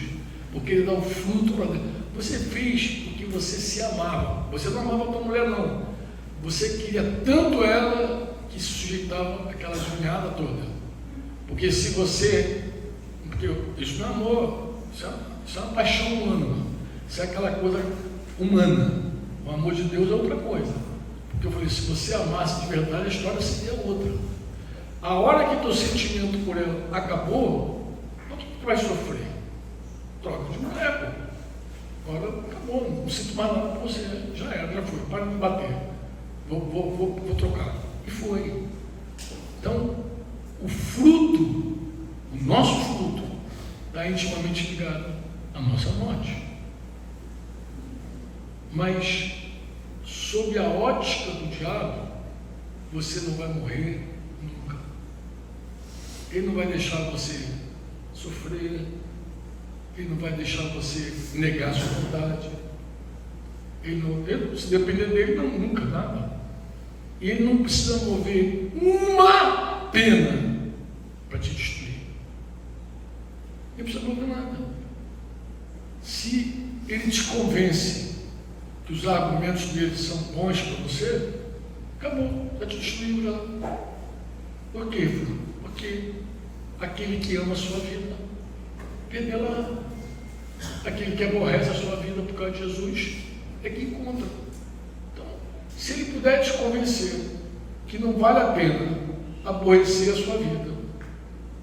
Porque ele dá um fruto para Deus. Você fez porque você se amava. Você não amava a tua mulher, não. Você queria tanto ela que se sujeitava àquela junhada toda. Porque se você... Porque isso não é amor. Isso é uma paixão humana. Isso é aquela coisa humana. O amor de Deus é outra coisa. Porque eu falei, se você amasse de verdade, a história seria outra. A hora que teu sentimento por ela acabou, o que tu vai sofrer? Troca de mulher, pô. Agora acabou, não sinto mais nada por você. Já era, já foi, para de me bater. Vou trocar. E foi. Então, o fruto, o nosso fruto, está intimamente ligado à nossa morte. Mas, sob a ótica do diabo, você não vai morrer nunca. Ele não vai deixar você sofrer, ele não vai deixar você negar a sua vontade. Se depender dele, não, nunca, nada. E ele não precisa mover uma pena para te destruir. Ele não precisa mover nada. Se ele te convence que os argumentos dele são bons para você, acabou, já te destruiu já. Por quê, filho? Porque aquele que ama a sua vida, perdeu ela. Aquele que aborrece a sua vida por causa de Jesus, é que encontra. Então, se ele puder te convencer que não vale a pena aborrecer a sua vida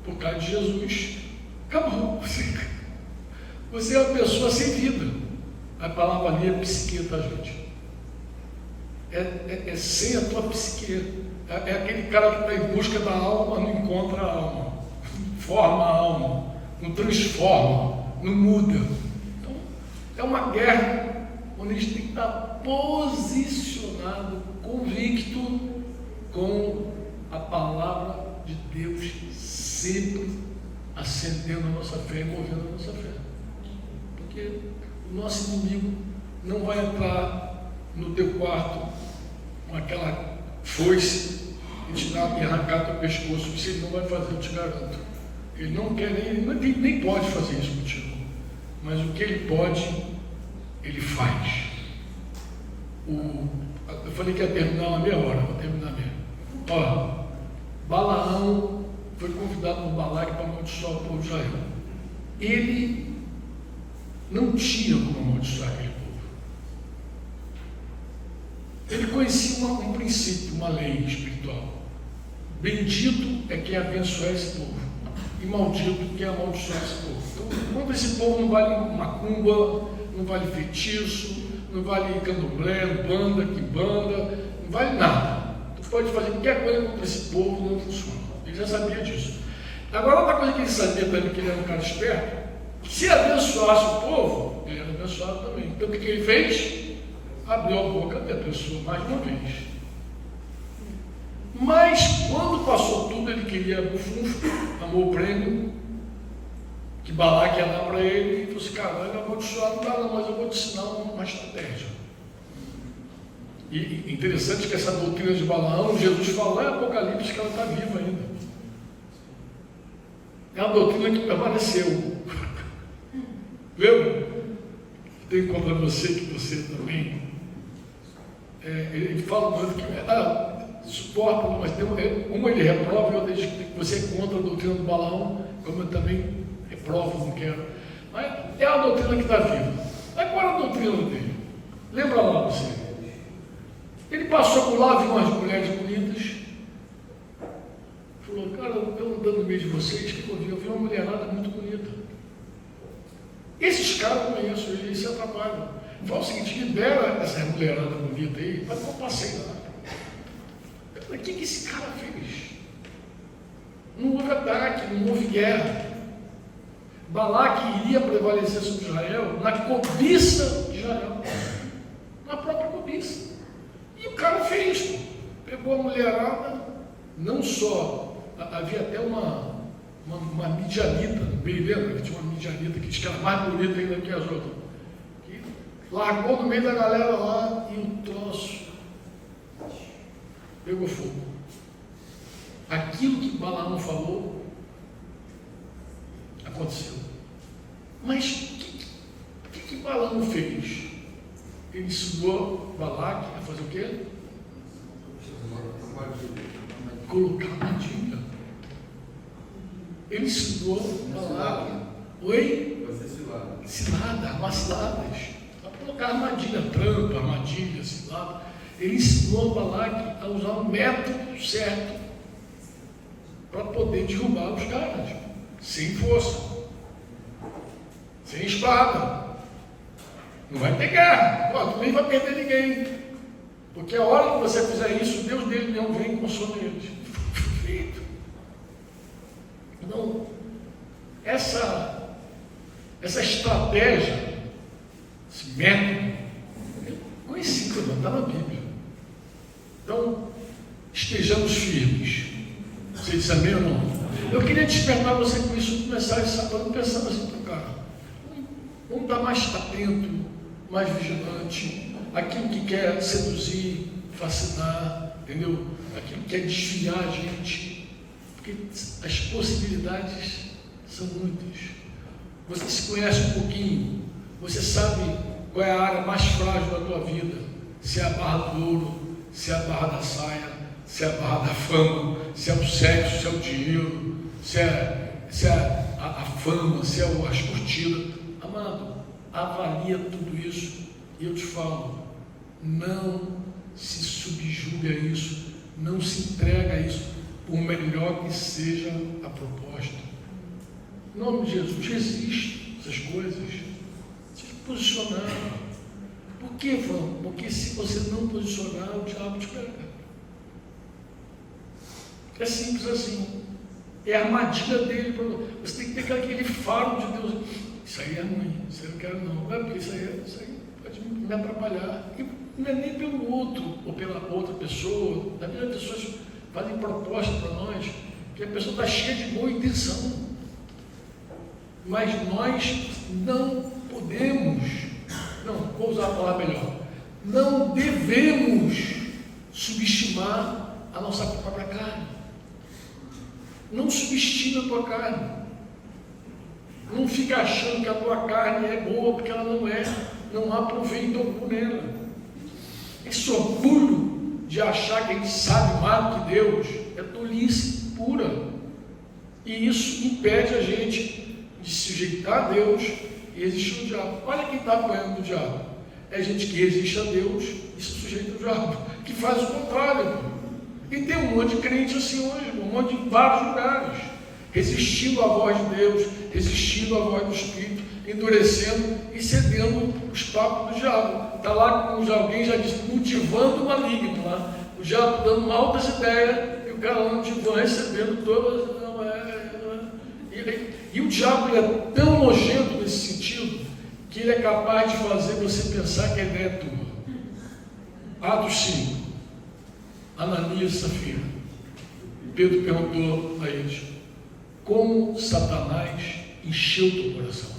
por causa de Jesus, acabou. Você é uma pessoa sem vida. A palavra ali é psique, tá, gente? É sem a tua psique. É aquele cara que está em busca da alma, não encontra a alma, não forma a alma, não transforma, não muda. Então, é uma guerra onde a gente tem que estar posicionado, convicto com a palavra de Deus, sempre acendendo a nossa fé e movendo a nossa fé. Porque o nosso inimigo não vai entrar no teu quarto com aquela foice e te dar e arrancar teu pescoço. Isso ele não vai fazer, eu te garanto. Ele não quer, nem pode fazer isso contigo. Mas o que ele pode, ele faz. Eu falei que ia terminar uma meia hora, vou terminar mesmo. Ó, Balaão foi convidado por Balaque para amaldiçoar o povo de Israel. Ele não tinha como amaldiçoar aquele povo. Ele conhecia um princípio, uma lei espiritual. Bendito é quem abençoar esse povo, e maldito quem amaldiçoar esse povo. Então, enquanto esse povo não vale macumba, não vale feitiço, não vale candomblé, banda, quimbanda, não vale nada. Tu pode fazer qualquer coisa contra esse povo, não funciona. Ele já sabia disso. Agora, outra coisa que ele sabia também, que ele era um cara esperto, se abençoasse o povo, ele era abençoado também. Então, o que ele fez? Abriu a boca da pessoa mais uma vez. Mas, quando passou tudo, ele queria bufunfo, amou o prêmio, que Balaque ia dar para ele, e falou assim: cara, eu não vou te chorar, não dá não, mas eu vou te ensinar uma estratégia. E interessante que essa doutrina de Balaão, Jesus fala lá em Apocalipse que ela está viva ainda. É uma doutrina que permaneceu. Viu? Tem contra você que você também. Ele fala muito que suporta, mas tem uma ele reprova e outra diz que você é contra a doutrina do Balaão, como eu também reprovo, não quero. Mas é a doutrina que está viva. Mas qual é a doutrina dele? Lembra lá você? Ele passou por lá, viu umas mulheres bonitas, falou: cara, eu andando no meio de vocês, que eu vi uma mulherada muito bonita. Esses caras eu conheço, eles se atrapalham. Fala o seguinte: libera essa mulherada bonita aí, para não passei lá. O que esse cara fez? Não houve ataque, não houve guerra. Balaque iria prevalecer sobre Israel na cobiça de Israel, na própria cobiça. E o cara fez, pegou a mulherada, não só, havia até uma midianita no meio, lembra que tinha uma midianita que diz que era mais bonita ainda que as outras, que largou no meio da galera lá e o troço pegou fogo. Aquilo que Balaão falou aconteceu. Mas o que Balaão fez? Ele ensinou Balaque a fazer o quê? Colocar armadilha. Ele ensinou Balaque. Oi? Cilada, armar ciladas. Para colocar armadilha, trampa, armadilha, cilada. Ele ensinou Balaque a usar o método certo para poder derrubar os caras, sem força, sem espada. Não vai ter guerra, tu nem vai perder ninguém, porque a hora que você fizer isso, Deus dele não vem e consome eles. Feito. Então, essa estratégia, esse método, é conhecido, está na Bíblia. Então, estejamos firmes. Você disse amém ou não? Eu queria despertar você com isso, começar esse sábado pensando assim, cara, vamos estar mais atento, mais vigilante, aquilo que quer seduzir, fascinar, entendeu? Aquilo que quer desviar a gente, porque as possibilidades são muitas. Você se conhece um pouquinho, você sabe qual é a área mais frágil da tua vida, se é a barra do ouro, se é a barra da saia, se é a barra da fama, se é o sexo, se é o dinheiro, se é a fama, se é as curtidas. Amado, avalia tudo isso e eu te falo, não se subjugue a isso, não se entrega a isso, por melhor que seja a proposta. Em nome de Jesus, resiste essas coisas, se posicionar. Por que, Vão? Porque se você não posicionar, o diabo te pega. É simples assim. É a armadilha dele. Você tem que ter aquele faro de Deus. Isso aí é ruim, isso aí eu não quero não. Não é porque isso aí pode me atrapalhar. E não é nem pelo outro ou pela outra pessoa. Na verdade, as pessoas fazem proposta para nós que a pessoa está cheia de boa intenção. Mas nós não podemos, não, vou usar a palavra melhor, não devemos subestimar a nossa própria carne. Não subestima a tua carne. Não fica achando que a tua carne é boa, porque ela não é. Não há proveito algum nela. Esse orgulho de achar que a gente sabe mais do que Deus é tolice pura. E isso impede a gente de se sujeitar a Deus e resistir ao diabo. Olha quem está apanhando do diabo. É gente que resiste a Deus e se sujeita ao diabo, que faz o contrário. E tem um monte de crente assim hoje, um monte de vários lugares, resistindo à voz de Deus, resistindo à voz do Espírito, endurecendo e cedendo os papos do diabo. Está lá, como alguém já disse, cultivando o maligno lá, o diabo dando altas ideias e o cara lá no divã recebendo todas. E o diabo é tão nojento nesse sentido que ele é capaz de fazer você pensar que a ideia é tua. Atos 5, Ananias e Safira. Pedro perguntou a eles: como Satanás encheu teu coração?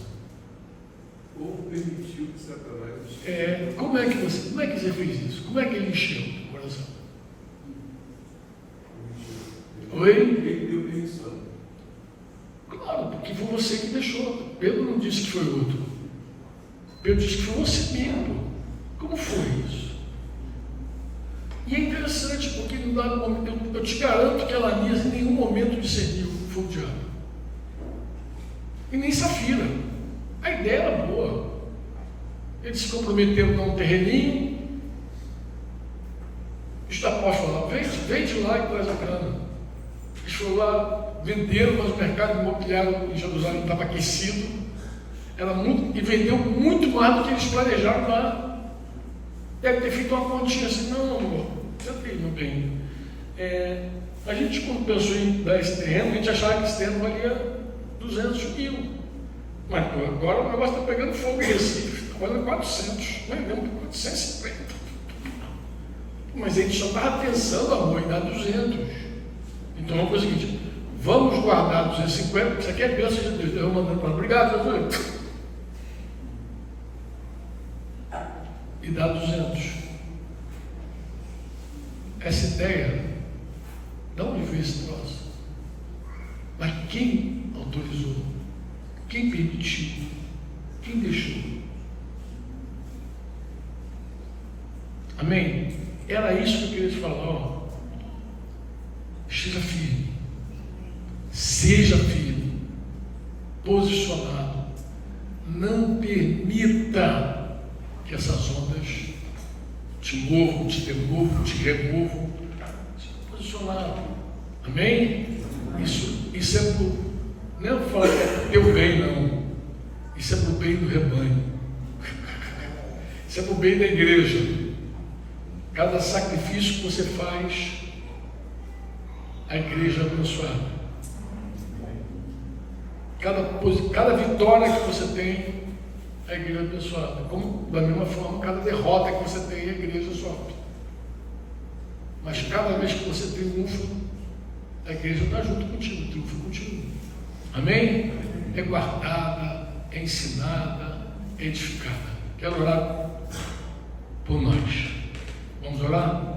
Ou permitiu que Satanás... Como é que você fez isso? Como é que ele encheu teu coração? Oi? Ele deu permissão. Claro, porque foi você que deixou. Pedro não disse que foi outro. Pedro disse que foi você mesmo. Como foi isso? E é interessante, porque no dado momento, eu te garanto que Ananias em nenhum momento discerniu que foi o diabo. E nem Safira. A ideia era boa. Eles se comprometeram a dar um terreninho. Os apóstolos falaram: vende lá e traz a grana. Eles foram lá, venderam, mas o mercado imobiliário em Jerusalém estava aquecido. Era muito, e vendeu muito mais do que eles planejaram lá. Deve ter feito uma continha assim: não, amor, já tem, meu bem. A gente, quando pensou em dar esse terreno, a gente achava que esse terreno valia 200 mil. Mas agora o negócio está pegando fogo em Recife, está valendo 400, não é mesmo? 450. Mas a gente só estava pensando, amor, em dar 200. Então vamos fazer o seguinte: vamos guardar 250, isso aqui é bênção de Deus. Eu mandando para obrigado, Jesus. E dá 200. Essa ideia, de onde veio esse troço? Mas quem autorizou? Quem permitiu? Quem deixou? Amém? Era isso que eu queria te falar. Ó. Esteja firme. Seja firme. Posicionado. Não permita que essas ondas te movam, te demovam, te removam. Seja posicionado. Amém? Isso é por... Não é falar que é teu bem, não. Isso é para o bem do rebanho. Isso é para o bem da igreja. Cada sacrifício que você faz, a igreja é abençoada. Cada vitória que você tem, a igreja é abençoada. Como, da mesma forma, cada derrota que você tem, a igreja sofre. Mas cada vez que você triunfa, a igreja está junto contigo, triunfa contigo. Amém? É guardada, é ensinada, é edificada. Quero orar por nós. Vamos orar?